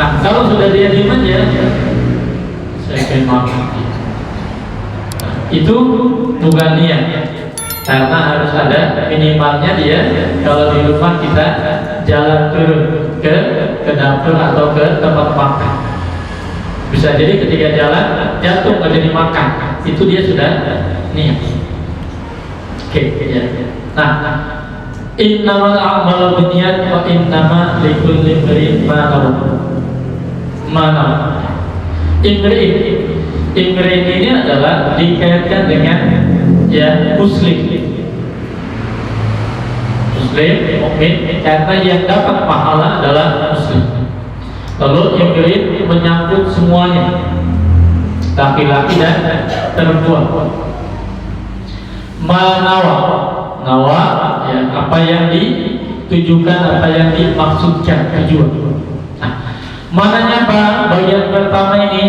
Nah, kalau sudah dia diem aja, saya pengen makan. Nah, itu bukan niat, karena harus ada minimalnya dia. Kalau di rumah kita jalan turun ke dapur atau ke tempat makan, bisa jadi ketika jalan jatuh nggak jadi makan, itu dia sudah niat. Oke, ya. Nah, innamal a'malu binniyat wa innama likulli imrin ma nawa. Imrin ini adalah dikaitkan dengan ya muslim, mukmin, karena yang dapat pahala adalah muslim. Lalu imrin menyangkut semuanya, laki-laki dan perempuan. Nawa ya, apa yang ditujukan, apa yang dimaksudkan, tujuan. Nah, mananya Pak bagian pertama ini?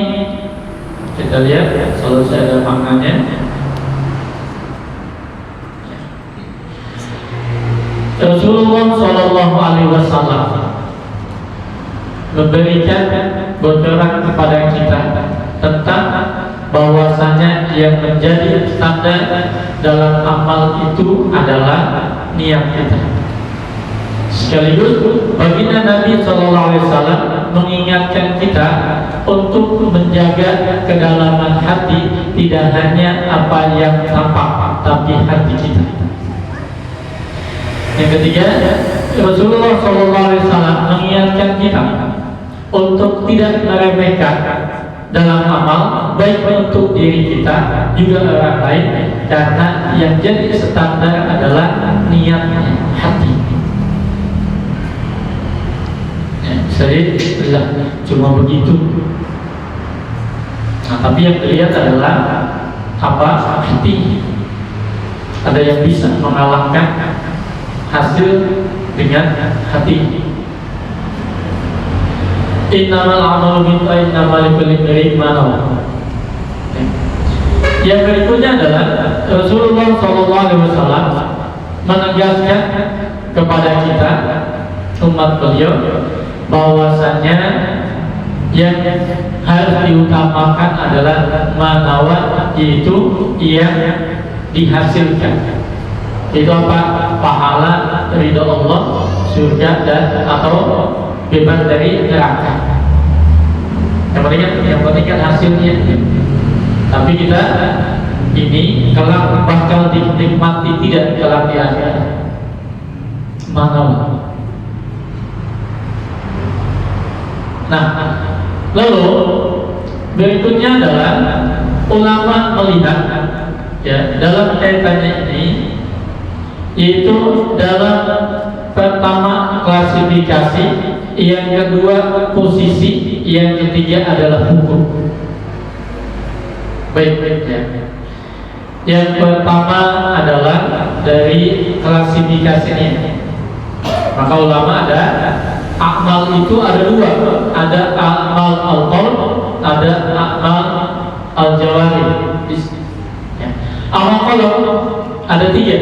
Kita lihat ya, selalu saya ada maknanya. Rasulullah Shallallahu Alaihi Wasallam memberikan bocoran kepada kita tentang bahwasanya yang menjadi standar dalam amal itu adalah niat kita. Sekaligus baginda Nabi Shallallahu Alaihi Wasallam mengingatkan kita untuk menjaga kedalaman hati, tidak hanya apa yang tampak, tapi hati kita. Yang ketiga, Rasulullah Shallallahu Alaihi Wasallam mengingatkan kita untuk tidak meremehkan dalam amal, baik untuk diri kita juga orang lain, karena yang jadi standar adalah niatnya, hati. Ya, saya cuma begitu. Nah, tapi yang dilihat adalah apa? Hati. Ada yang bisa mengalahkan hasil dengan hati. Innamal a'malu binniyat wa innamal likulli imrin ma nawa. Yang berikutnya adalah Rasulullah Shallallahu Alaihi Wasallam menegaskan kepada kita umat beliau bahwasanya yang harus diutamakan adalah manawa, yaitu yang dihasilkan. Itu apa? Pahala, ridho Allah, surga dan atau bebas dari neraka. Yang penting kan hasilnya. Tapi kita ini kelak bakal dinikmati tidak kelak di akhirat. Mana? Nah, lalu berikutnya adalah ulama melihat ya dalam kaitannya ini, yaitu dalam pertama klasifikasi, yang kedua posisi, yang ketiga adalah hukum. Baik ya. Yang pertama adalah dari klasifikasinya. Maka ulama ada amal itu ada dua, ada amal al-qalb, ada amal al-jawari. Ya. Amal qalb ada tiga.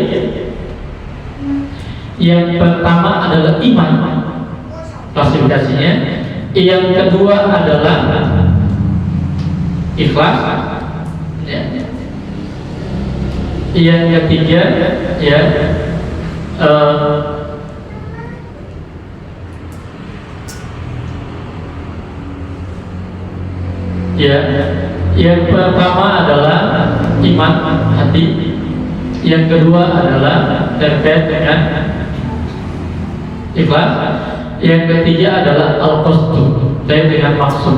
Yang pertama adalah iman, klasifikasinya. Yang kedua adalah ikhlas. Ya. Yang ketiga ya yang pertama adalah iman hati, yang kedua adalah terkait dengan ikhlas, yang ketiga adalah al-qasdu, terkait dengan maksud.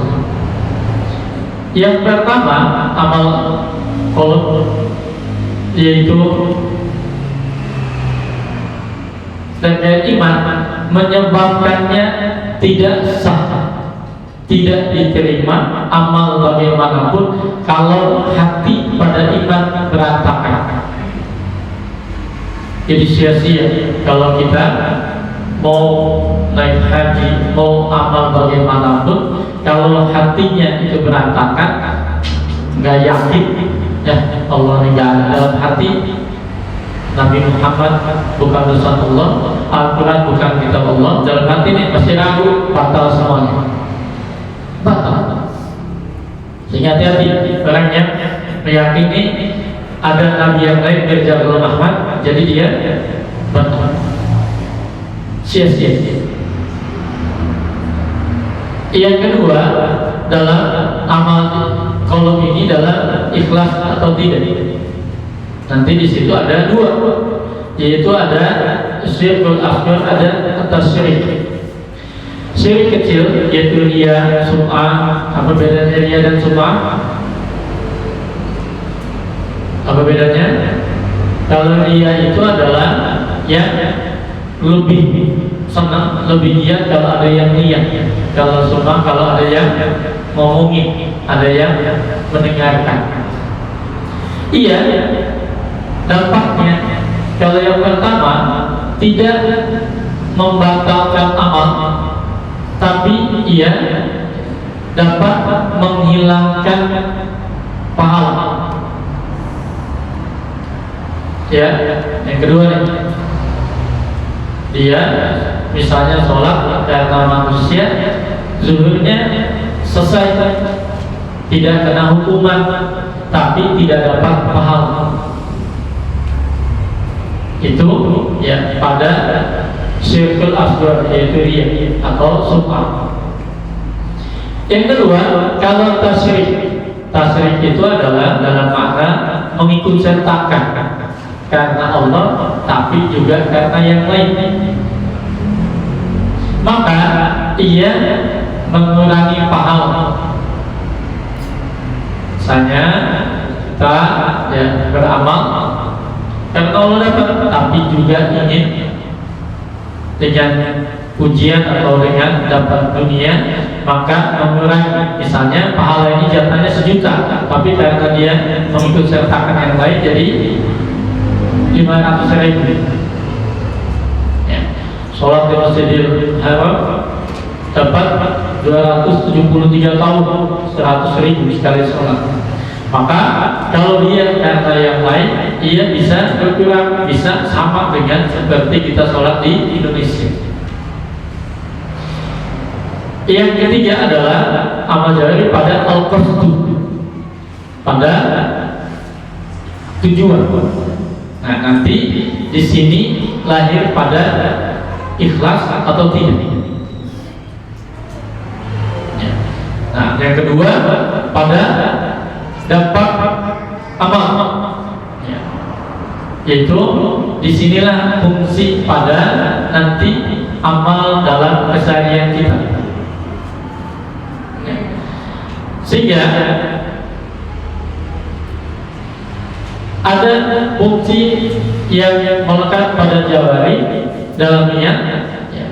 Yang pertama amal qalb, yaitu terkait iman, menyebabkannya tidak sah, tidak diterima amal bagaimanapun kalau hati pada iman berantakan. Jadi sia-sia kalau kita mau naik haji, mau amal bagaimanapun, kalau hatinya itu berantakan, nggak yakin ya Allah nggak ada dalam hati, Nabi Muhammad bukan utusan Allah, Al-Quran bukan kitab Allah, dalam hati ini masih ragu, batal semuanya. Sehingga hati-hati orang yang meyakini ada nabi yang lain dari Jabal Ahmad, jadi dia sia-sia. Yang kedua, dalam amal kolom ini dalam ikhlas atau tidak. Nanti di situ ada dua, yaitu ada syirkul akbar, ada atas syirik. Syirik kecil yaitu riya, sum'ah. Apa bedanya riya dan sum'ah? Apa bedanya? Kalau riya itu adalah yang lebih senang, lebih giat kalau ada yang niat. Kalau sum'ah, kalau ada yang ngomongin, ada yang mendengarkan. Iya, dampaknya kalau yang pertama tidak membatalkan amal, tapi ia dapat menghilangkan pahala. Ya, yang kedua nih, dia misalnya sholat karena manusia, zuhurnya selesai, tidak kena hukuman, tapi tidak dapat pahala. Itu ya pada syirkul asghar, yaitu riya atau sum'ah. Yang kedua, kalau tasyrik itu adalah dalam makna mengikut sertakan karena Allah, tapi juga karena yang lain. Maka ia mengurangi pahala. Misalnya kita ya beramal karena Allah dapat, tapi juga ingin dengan pujian atau dengan dapat dunia, maka mengurangi. Misalnya pahala ini jatahnya 1 juta, tapi karena dia mengikut sertakan yang lain jadi 500.000. Ya. Sholat di Masjidil Haram dapat 273 tahun, 100.000 sekali sholat. Maka kalau dia karena yang lain, ia bisa berkurang, bisa sama dengan seperti kita sholat di Indonesia. Yang ketiga adalah amal jari pada al-qasdu, pada tujuan. Nah, nanti di sini lahir pada ikhlas atau tidak. Ya. Nah, yang kedua pada dampak amal, ya. Yaitu disinilah fungsi pada nanti amal dalam keseharian kita. Ya. Sehingga ada fungsi yang melekat pada jawari dalam niat, ya.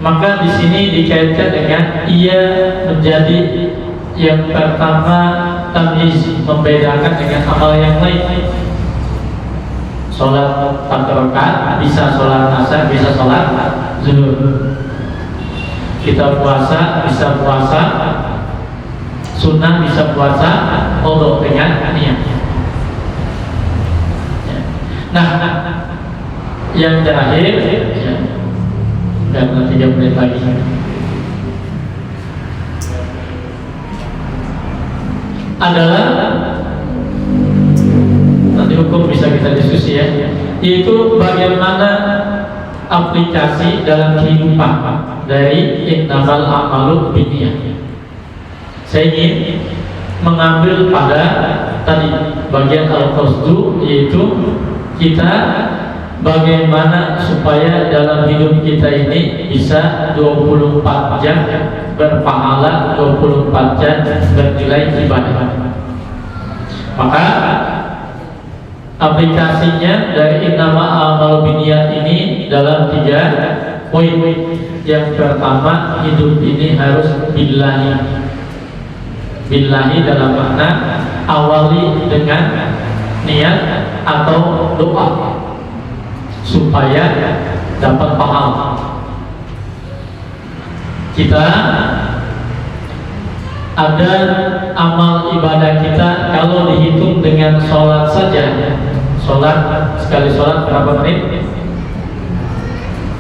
Maka di sini dikaitkan dengan ia menjadi yang pertama tamyiz, membedakan dengan amal yang lain. Sholat 4 rakaat bisa sholat asar, bisa sholat zuhur. Kita puasa bisa puasa sunnah, bisa puasa qadha dengan niat. Nah, yang terakhir ya, karena 3 menit lagi, adalah nanti hukum bisa kita diskusi ya, yaitu bagaimana aplikasi dalam kehidupan dari innamal a'malu binniyat. Saya ingin mengambil pada tadi bagian al-qasdu, yaitu kita bagaimana supaya dalam hidup kita ini bisa 24 jam berpahala, 24 jam bernilai ibadah. Maka aplikasinya dari innamal a'malu binniyat ini dalam 3 poin. Yang pertama, hidup ini harus billahi. Billahi dalam makna awali dengan niat atau doa supaya dapat pahala. Kita ada amal ibadah kita kalau dihitung dengan sholat saja. Sholat, sekali sholat berapa menit?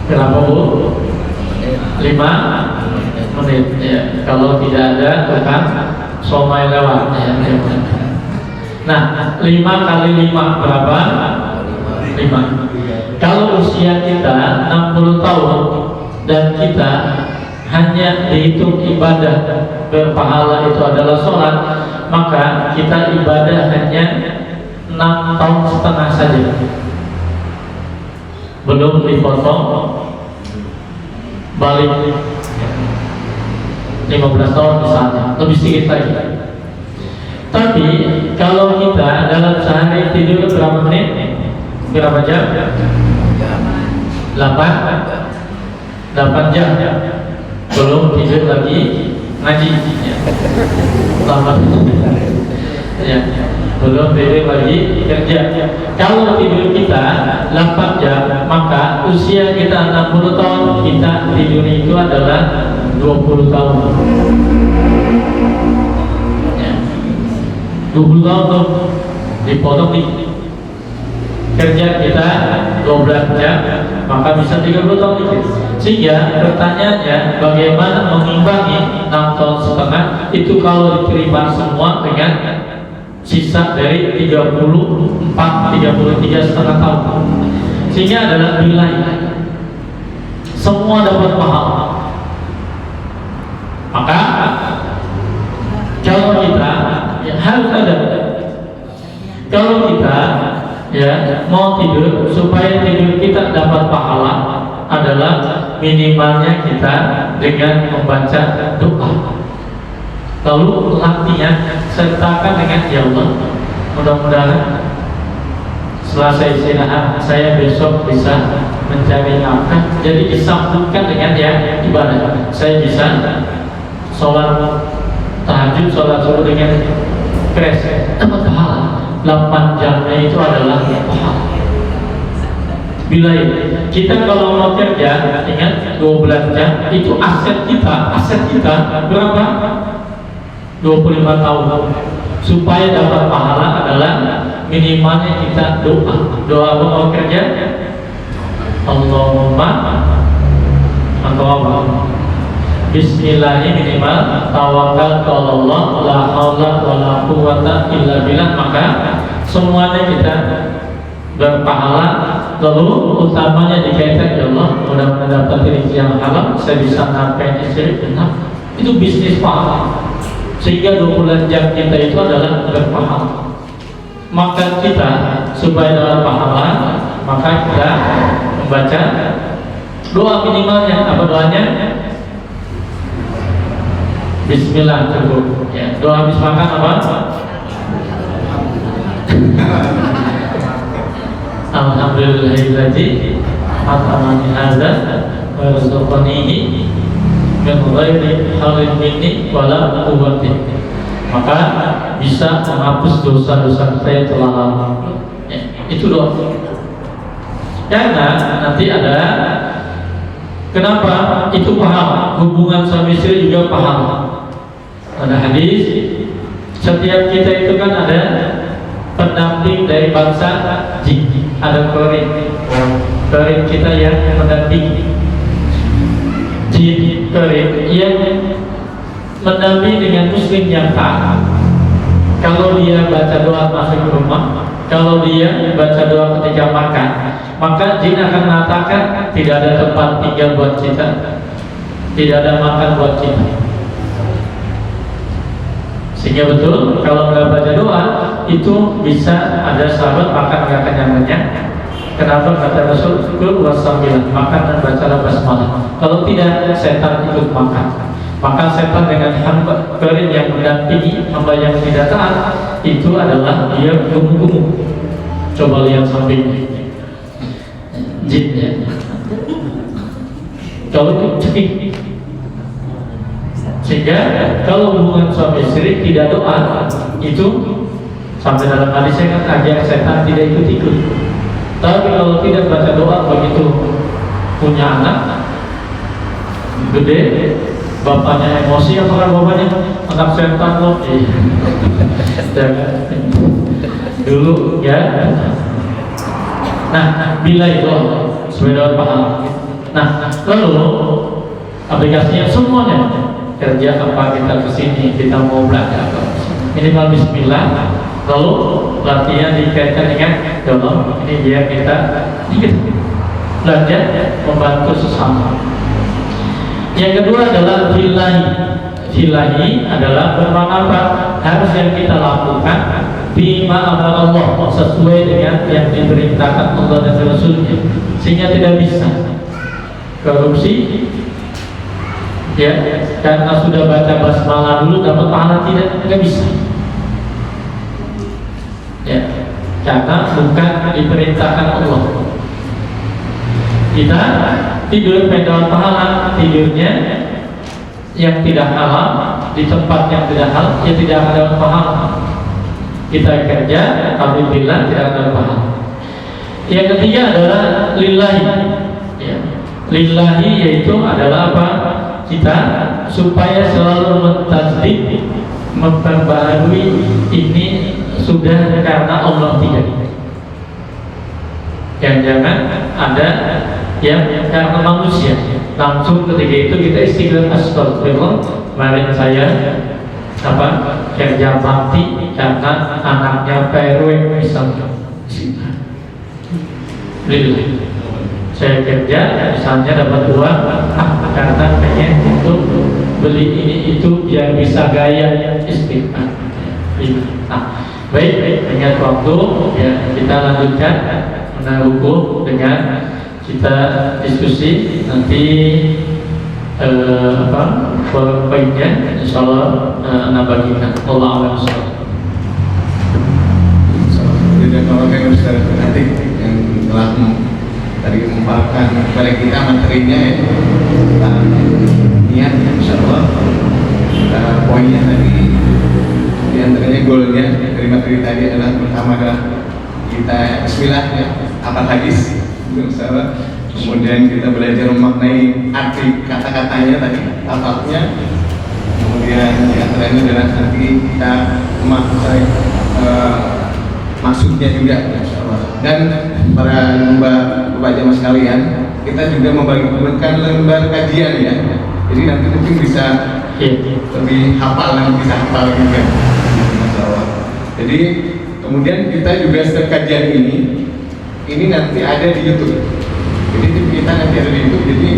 Berapa bu? 5 menit ya. Kalau tidak ada bukan somai lewat ya. Nah, 5 kali 5 berapa? 5. Kalau usia kita 60 tahun dan kita hanya dihitung ibadah berpahala itu adalah sholat, maka kita ibadah hanya 6 tahun setengah saja, belum dipotong balik 15 tahun misalnya, lebih sedikit lagi. Tapi kalau kita dalam sehari tidur berapa menit? Berapa jam? 8 jam. Belum tidur lagi ngaji ya. 8 ya. Belum tidur lagi kerja. Kalau tidur kita 8 jam, maka usia kita 60 tahun, kita tidur itu adalah 20 tahun. 20 tahun tuh dipotong di kerja kita 12 jam, maka bisa 30 tahun itu. Sehingga pertanyaannya, bagaimana mengimbangi 6 tahun setengah itu kalau diterima semua dengan sisa dari 33 setengah tahun, sehingga adalah nilai semua dapat pahala. Maka kalau kita ya, harus ada, kalau kita ya mau tidur supaya tidur kita dapat pahala adalah minimalnya kita dengan membaca doa. Lalu latihan sertakan dengan ya Allah, mudah-mudahan setelah saya istirahat saya besok bisa mencari nafkah, jadi disambungkan dengan ya ibadah. Saya bisa sholat tahajud, sholat subuh dengan kres, dapat pahala. 8 jamnya itu adalah pahala. Bila kita kalau mau kerja, ingat 12 jam itu aset kita berapa? 25 tahun. Supaya dapat pahala adalah minimalnya kita doa mau kerja, Allahumma atau apa? Bismillahirrahmanirrahim, minimal tawakal Allah, la haula wala quwwata illa billah, maka semuanya kita berpahala. Lalu utamanya dikaitkan ya Allah, mudah-mudahan dapat rezeki yang halal, saya bisa ngapain istri benar. Itu bisnis pahala. Sehingga 20 jam kita itu adalah berpahala. Maka kita supaya dapat pahala, maka kita membaca doa minimalnya. Apa doanya? Bismillah cukup ya. Doa habis makan apa? Alhamdulillahilladzi at'amani hadza wa razaqanihi min ghairi haulin minni wala quwwati. Maka bisa menghapus dosa-dosa saya telah lalu ya, itu doa. Karena nanti ada kenapa itu pahala, hubungan suami istri juga pahala. Ada hadis, setiap kita itu kan ada pendamping dari bangsa jin, ada korin kita yang mendampingi. Jin korin yang mendampingi dengan muslim yang taat. Kalau dia baca doa masuk ke rumah, kalau dia baca doa ketika makan, maka jin akan mengatakan tidak ada tempat tinggal buat kita, tidak ada makan buat kita. Sehingga betul kalau nggak baca doa itu bisa ada sahabat makan nggak kenyang-kenyang. Kenapa? Kata Rasul, kul wasambilah, makan dan bacalah basmalah. Kalau tidak, setan ikut makan. Maka setan dengan hamba kering yang mendampingi hamba yang tidak taat itu adalah dia gemuk-gemuk. Coba lihat sampingnya, jin ya. Kalau itu cekik. Sehingga kalau hubungan suami istri tidak doa, itu sampai dalam hadis saya kan ajak setan tidak ikut-ikut. Tapi kalau tidak baca doa, begitu punya anak gede, bapaknya emosi, apakah bapaknya anak setan loh? Dulu ya. Nah, bila itu sesuai dengan paham. Nah, lalu aplikasinya semuanya kerja apa, kita kesini, kita mau belajar apa, minimal bismillah, lalu latihan dikaitkan dengan tolong ini dia kita belajar membantu sesama. Yang kedua adalah fillahi. Fillahi adalah bermakna apa? Harus yang kita lakukan bima amar Allah, sesuai dengan yang diperintahkan Allah dan Rasulnya, sehingga tidak bisa korupsi ya, karena sudah baca basmalah dulu dapat pahala, tidak bisa ya, karena bukan diperintahkan Allah. Kita tidur pengen pahala, tidurnya yang tidak halal di tempat yang tidak halal, ya tidak ada pahala. Kita kerja, alhamdulillah tidak ada pahala. Yang ketiga adalah lillahi ya. Lillahi yaitu adalah apa? Kita supaya selalu mentasdik, memperbaharui ini sudah karena Allah, tidak. Jangan ada yang karena manusia. Langsung ketika itu kita istighfar, astagfirullah, kemarin saya kerja bakti karena anaknya PRW misalnya. Lillah. Saya kerja misalnya dapat uang karena pengen untuk beli ini itu biar bisa gaya istighfar. Nah, baik, ingat waktu ya, kita lanjutkan menaruh dengan kita diskusi nanti poin-poinnya insyaallah bagikan. Allah alam insyaallah. Dan kalau yang Ustaz nanti yang telah tadi memaparkan kepada kita materinya ya, niat insyaallah poinnya tadi di antaranya goalnya dari materi tadi adalah pertama adalah kita bismillah ya, apa hadis insyaallah. Kemudian kita belajar memaknai arti kata-katanya tadi, lafaznya. Kemudian di antaranya adalah nanti kita memaknai maksudnya juga, insyaallah. Dan para bapak jamaah sekalian, kita juga membagikan lembar kajian ya. Jadi nanti mungkin bisa lebih hafal, nanti bisa hafal juga, insyaallah. Jadi kemudian kita juga setiap kajian ini nanti ada di YouTube. Jadi kita nanti ada di YouTube, jadi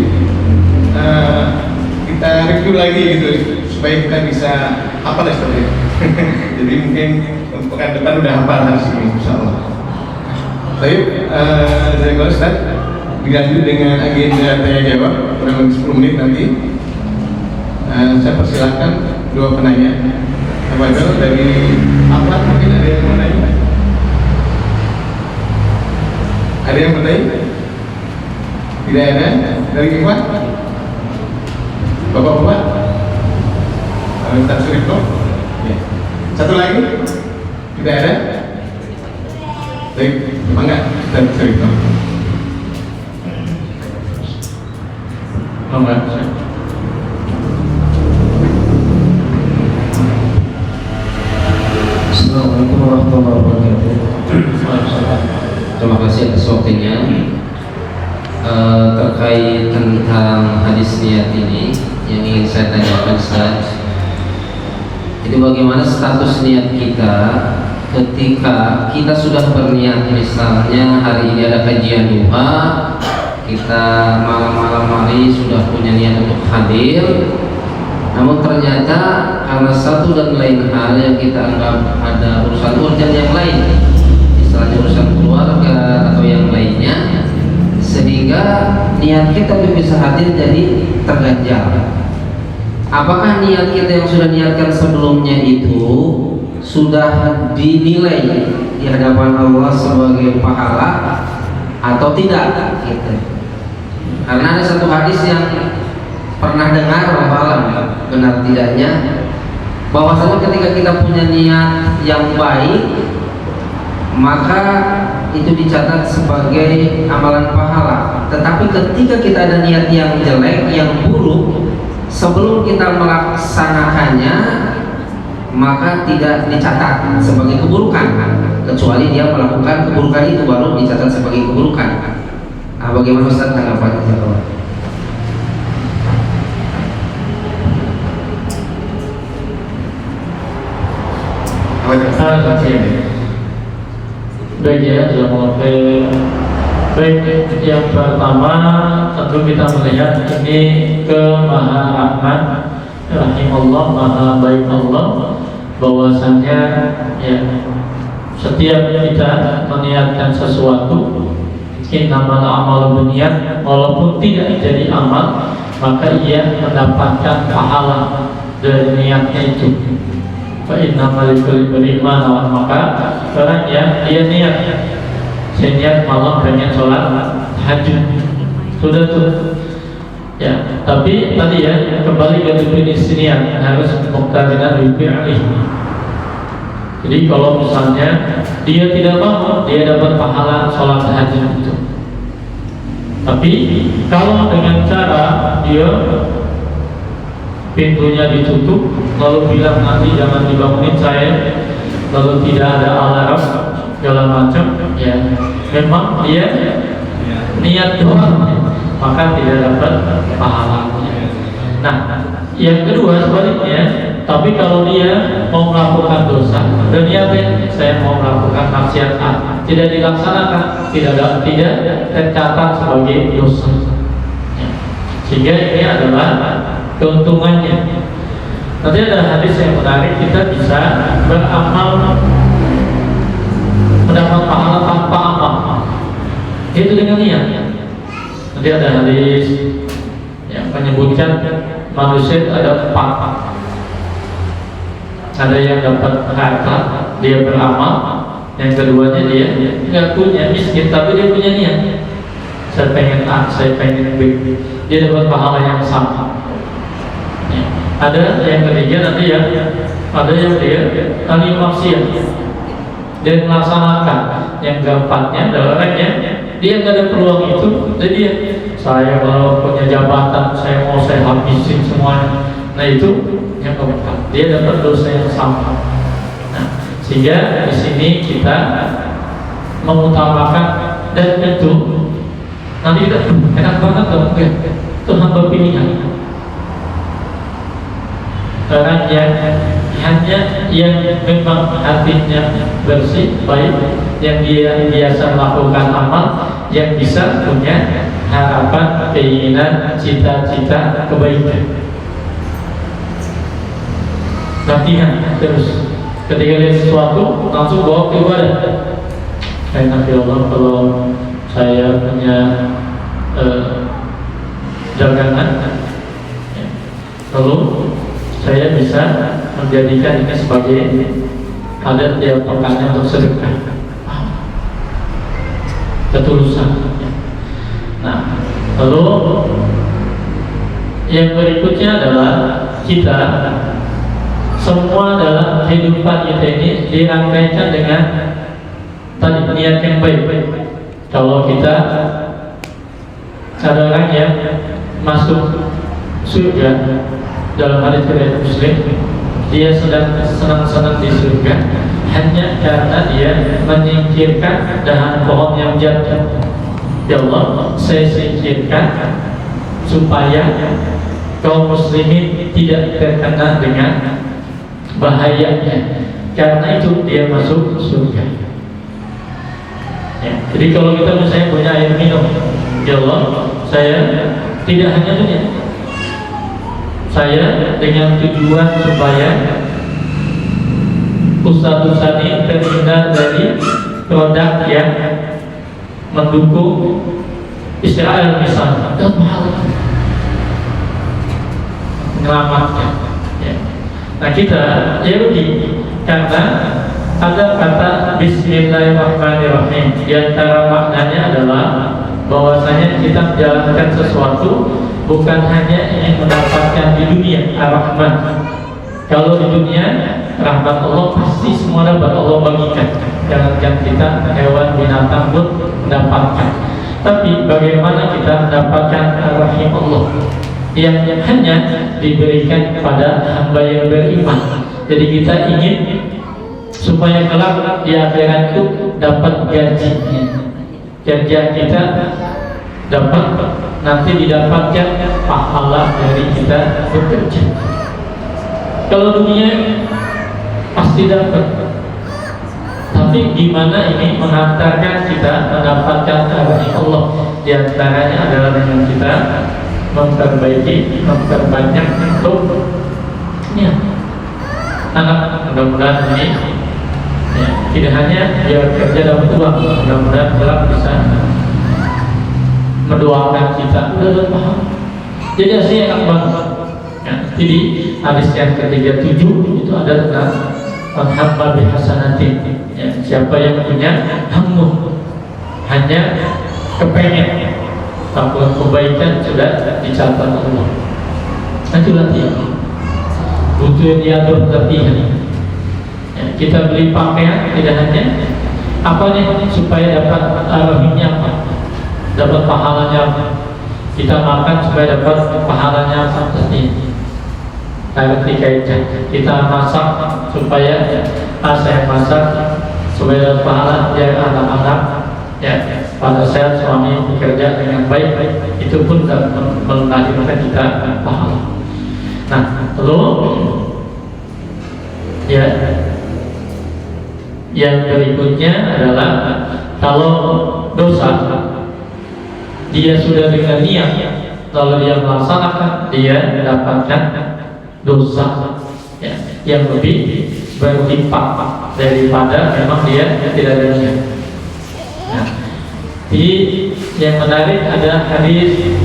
kita review lagi gitu supaya kita bisa hafal ya seperti itu. Jadi mungkin pekan depan udah hafal hari ini, insyaallah. Baik, saya kalau Ustaz dilanjut dengan agenda tanya jawab kurang lebih 10 menit nanti. Saya persilahkan dua penanya. Apabila dari apa mungkin ada yang mau nanya? Ada yang bertanya? Tidak ada? Dari Ikhwan? Bapak-bapak? Ustaz Suripto? Ya. Satu lagi? Tidak ada? Baik, bangga Ustaz Suripto. Assalamualaikum warahmatullahi wabarakatuh. Terima kasih atas waktunya. Terkait tentang hadis niat ini yang ingin saya tanyakan, Ustaz, itu bagaimana status niat kita ketika kita sudah berniat, misalnya hari ini ada kajian duha, kita malam-malam hari sudah punya niat untuk hadir, namun ternyata karena satu dan lain hal yang kita anggap ada urusan urgent yang lain, misalnya urusan keluarga atau yang lainnya, sehingga niat kita untuk bisa hadir jadi terganjal. Apakah niat kita yang sudah niatkan sebelumnya itu sudah dinilai di hadapan Allah sebagai pahala atau tidak? Gitu. Karena ada satu hadis yang pernah dengar, benar tidaknya, bahwasanya ketika kita punya niat yang baik, maka itu dicatat sebagai amalan pahala. Tetapi ketika kita ada niat yang jelek, yang buruk, sebelum kita melaksanakannya, maka tidak dicatat sebagai keburukan, kecuali dia melakukan keburukan itu baru dicatat sebagai keburukan. Nah, bagaimana Ustaz tanggapannya? Baik ya, baik, yang pertama tentu kita melihat ini kemaharahman rahimullah, maha baik Allah, bahwasanya ya setiap kita meniatkan sesuatu, innamal a'malu binniyat, walaupun tidak jadi amal maka ia mendapatkan pahala dari niatnya itu. Fa innamal likulli imri'in ma nawa, maka orang yang dia niat, saya niat malam pengen sholat tahajud, sudah tuh ya. Tapi tadi ya, kembali ke definisi niat, harus muqtarinan bi fi'li. Jadi kalau misalnya dia tidak mau, dia dapat pahala sholat tahajud itu. Tapi kalau dengan cara dia pintunya ditutup lalu bilang nanti jangan dibangunin saya, lalu tidak ada alarm segala macam, ya memang dia niat doang, maka tidak dapat pahalanya. Nah, yang kedua sebaliknya, tapi kalau dia mau melakukan dosa dan niatnya saya mau melakukan maksiat A, tidak dilaksanakan, tidak tercatat sebagai dosa. Sehingga ini adalah keuntungannya. Nanti ada hadis yang menarik, kita bisa beramal mendapat pahala tanpa amal, itu dengan niat. Nanti ada hadis yang menyebutkan manusia ada 4. Ada yang dapat harta, dia beramal. Yang keduanya dia nggak punya, miskin, tapi dia punya niat, saya pengen A, saya pengen B, dia dapat pahala yang sama. Ya. Ada yang ketiga nanti ya, ada yang dia ahli maksiat, dia melaksanakan. Yang keempatnya adalah orangnya dia nggak ada peluang itu, jadi dia, saya kalau punya jabatan saya mau saya habisin semuanya. Nah itu yang keempat, dia dapat dosa yang sama. Nah, sehingga di sini kita mengutamakan, dan itu nanti kita enak banget dong, itu hamba pilihan. Orang yang hanya yang memang hatinya bersih, baik, yang dia biasa melakukan amal, yang bisa punya harapan, keinginan, cita-cita kebaikan. Latihan terus, ketika lihat sesuatu langsung bawa ke ibadah. Nanti Allah, kalau saya punya dagangan, lalu saya bisa menjadikan ini sebagai adat tiap pekannya untuk sedekah, ketulusan. Nah, lalu yang berikutnya adalah kita semua dalam kehidupan kita ini dirangkaikan dengan tadi niat yang baik. Kalau kita ada orang yang masuk surga, dalam hadis riwayat Muslim, dia sedang senang-senang di surga hanya karena dia menyingkirkan dahan pohon yang jatuh. Ya Allah, saya singkirkan supaya kaum muslimin tidak terkena dengan bahayanya, karena itu dia masuk surga. Ya, jadi kalau kita misalnya punya air minum, ya Allah, saya tidak hanya dunia, saya dengan tujuan supaya ustadz-ustadz ini terhindar dari produk yang mendukung Israel misalnya, dan mahal menyelamatkan. Ya. Nah kita ya rugi karena ada kata Bismillahirrahmanirrahim. Di antara maknanya adalah bahwasanya kita menjalankan sesuatu bukan hanya ingin mendapatkan di dunia ar-Rahman. Kalau di dunia rahmat Allah pasti semua dapat Allah bagikan. Jangankan kita, hewan binatang pun mendapatkan. Tapi bagaimana kita mendapatkan ar-Rahim Allah yang hanya diberikan kepada hamba yang beriman. Jadi kita ingin supaya kelak di akhirat itu dapat gajinya, kerja kita dapat, nanti didapatkan pahala dari kita bekerja. Kalau dunia pasti dapat, Nanti gimana ini mengantarkan kita mendapatkan karunia Allah? Di antaranya adalah dengan kita memperbaiki, memperbanyak untuk anak. Mudah-mudahan ini tidak hanya dia kerja dapat uang, mudah-mudahan kelak bisa mendoakan kita. Udah paham? Jadi aslinya enak banget. Jadi hadis yang ke-37 itu ada tentang hamma bihasanatin. Siapa yang punya hammu, hanya kepengen melakukan kebaikan sudah dicatat Allah. Nanti latihan. Butuh diatur latihan. Kita beli pakaian tidak hanya apa nih supaya dapat rohnya apa, dapat pahalanya apa. Kita makan supaya dapat pahalanya apa seperti ketika kita masak supaya saya masak supaya dapat pahala ya anak-anak ya pada saat suami bekerja dengan baik itu pun melahirkan kita pahala. Nah lalu ya yang berikutnya adalah kalau dosa dia sudah dengan niat lalu dia melaksanakan, dia mendapatkan dosa ya, yang lebih berlipat daripada memang dia tidak ada niat. Nah, jadi yang menarik ada hadis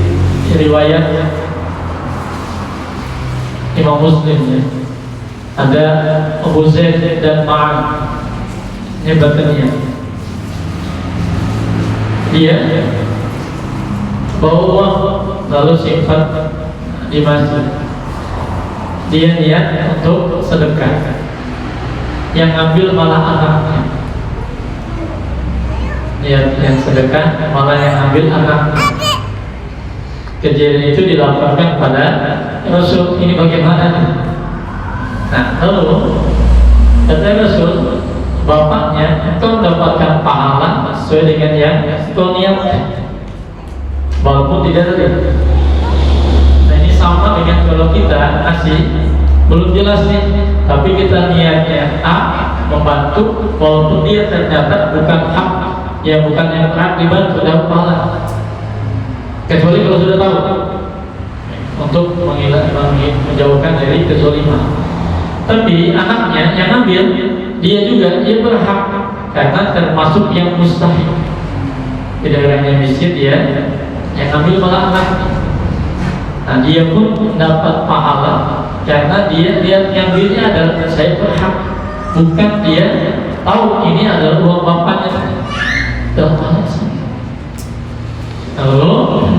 riwayat Imam Muslim ya. Ada Abu Zaid dan Ma'an ini bertanya, dia bawa uang lalu simpan di masjid. Dia niat untuk sedekah, yang ngambil malah anaknya. Niat yang sedekah malah yang ngambil anaknya. Kejadian itu dilaporkan pada Rasul. Ini bagaimana nih? Nah lalu kata Rasul, bapaknya engkau mendapatkan pahala sesuai dengan yang engkau niatkan, walaupun tidak ada. Nah ini sama dengan kalau kita ngasih belum jelas nih, tapi kita niatnya A membantu, walaupun dia ternyata bukan hak, ya bukan yang hak dibantu, dapat pahala. Kecuali kalau sudah tahu untuk menjauhkan dari kezaliman. Tapi anaknya yang ambil, dia berhak karena termasuk yang mustahil. Tidak hanya miskin dia yang ambil malah anaknya. Nah dia pun dapat pahala karena dia yang ambilnya adalah saya berhak, bukan dia tahu ini adalah uang bapaknya. Lalu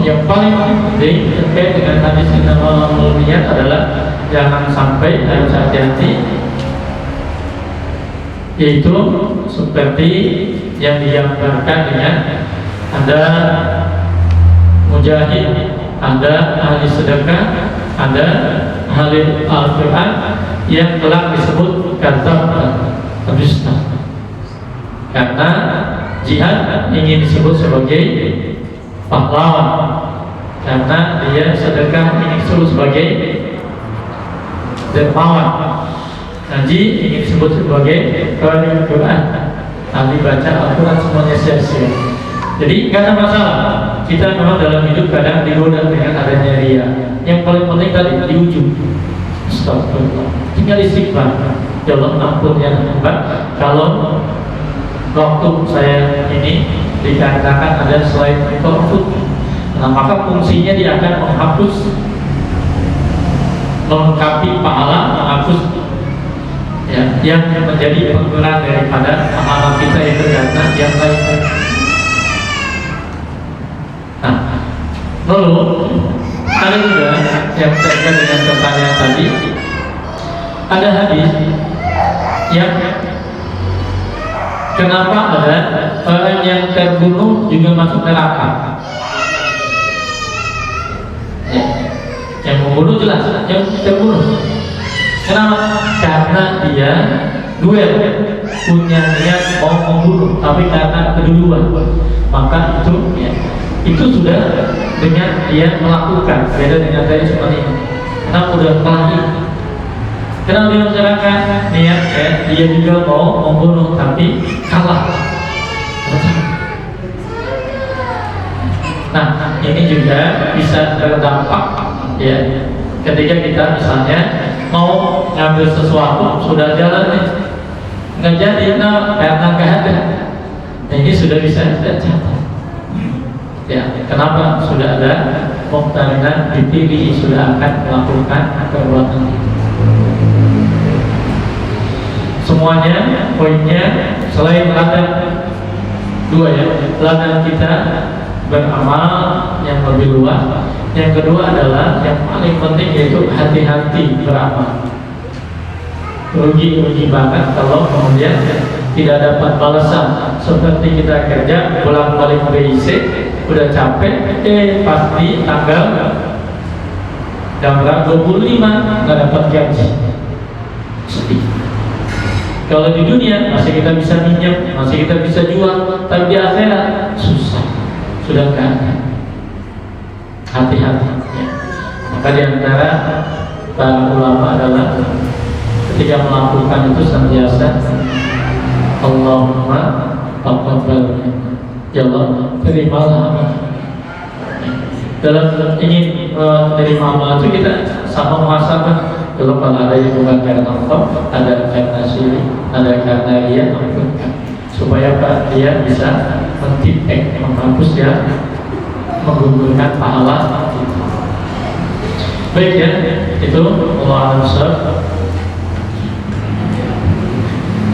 yang paling penting terkait dengan hadis innamal niat adalah jangan sampai, harus hati-hati, yaitu seperti yang digambarkan dengan ada mujahid, ada ahli sedekah, ada ahli Al-Quran yang telah disebut kata dusta. Karena jihad ingin disebut sebagai pahlawan, karena dia sedekah ingin disebut sebagai dermawan, haji ingin disebut sebagai qari Quran, ahli baca Al-Quran, semuanya sia-sia. Jadi gak ada masalah, kita memang dalam hidup kadang digoda dengan adanya ria. Yang paling penting tadi di ujung, astagfirullah, tinggal istighfar, ya Allah ampun ya Mbak, kalau waktu saya ini dikatakan ada selain itu, nah maka fungsinya dia akan menghapus, melengkapi pahala, menghapus ya, yang menjadi penggerak daripada pahala kita itu karena yang lain. Nah, lalu ada juga yang terkait dengan pertanyaan tadi, ada hadis yang kenapa ada orang yang terbunuh juga masuk neraka? Ya, yang membunuh jelas, yang terbunuh. Kenapa? Karena dia duel, punya niat mau membunuh, tapi karena keduluan, maka itu sudah dengan dia melakukan, beda dengan tadi seperti ini. Karena udah kelahi. Kenapa dia masyarakat niat dia juga mau membunuh, tapi salah. Nah, ini juga bisa berdampak ya. Ketika kita misalnya mau ngambil sesuatu sudah jalan nih, nggak jadi, karena nggak ada. Nah, ini sudah bisa kita catat. Ya, kenapa? Sudah ada muqtarinan dipilih, sudah akan melakukan perbuatan itu. Semuanya poinnya selain ladang dua ya, ladang kita beramal yang lebih luas. Yang kedua adalah yang paling penting yaitu hati-hati beramal. Rugi banget kalau kemudian tidak dapat balasan. Seperti kita kerja bolak-balik BIC, udah capek, pasti tanggal jam 25 nggak dapat gaji, sedih. Kalau di dunia masih kita bisa minjem, masih kita bisa jual, tapi di akhirat susah, sudah nggak ada. Hati-hati ya. Maka di antara para ulama adalah ketika melakukan itu senantiasa Allahumma taqabbal, ya Allah terimalah amal. Dalam ingin menerima amal itu kita sama muhasabah. Kalau ada yang bukan karena Allah, ada karena syirik, ada karena dia, ampunkan. Supaya Pak dia bisa mendetek, menghapus ya, menggugurkan pahala. Baik ya, itu Allah Al-Ansar.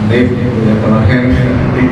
Baik, yang terakhir